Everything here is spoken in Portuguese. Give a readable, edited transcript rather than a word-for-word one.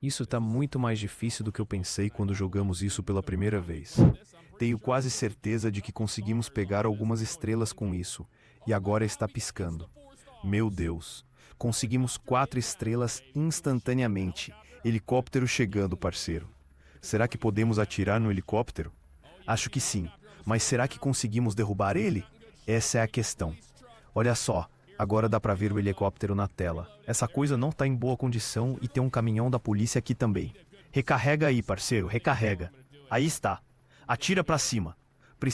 Isso tá muito mais difícil do que eu pensei quando jogamos isso pela primeira vez. Tenho quase certeza de que conseguimos pegar algumas estrelas com isso, e agora está piscando. Meu Deus! Conseguimos 4 estrelas instantaneamente. Helicóptero chegando, parceiro. Será que podemos atirar no helicóptero? Acho que sim, mas será que conseguimos derrubar ele? Essa é a questão. Olha só, agora dá pra ver o helicóptero na tela. Essa coisa não tá em boa condição e tem um caminhão da polícia aqui também. Recarrega aí, parceiro, recarrega. Aí está. Atira pra cima.